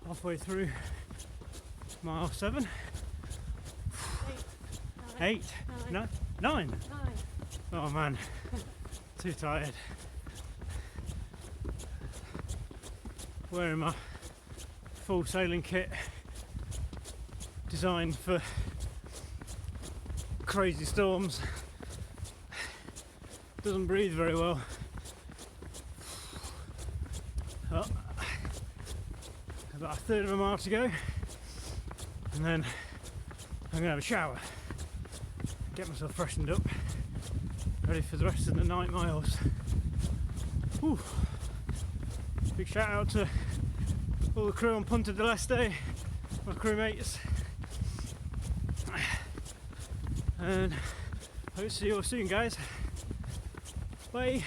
halfway through mile 7. 8, 8, 9, 9. 9. Oh man, too tired. Wearing my full sailing kit designed for crazy storms. Doesn't breathe very well. Oh, about a third of a mile to go, and then I'm gonna have a shower, get myself freshened up, ready for the rest of the night miles. Whew. Big shout out to all the crew on Punta del Este, my crewmates, and hope to see you all soon, guys. Bye.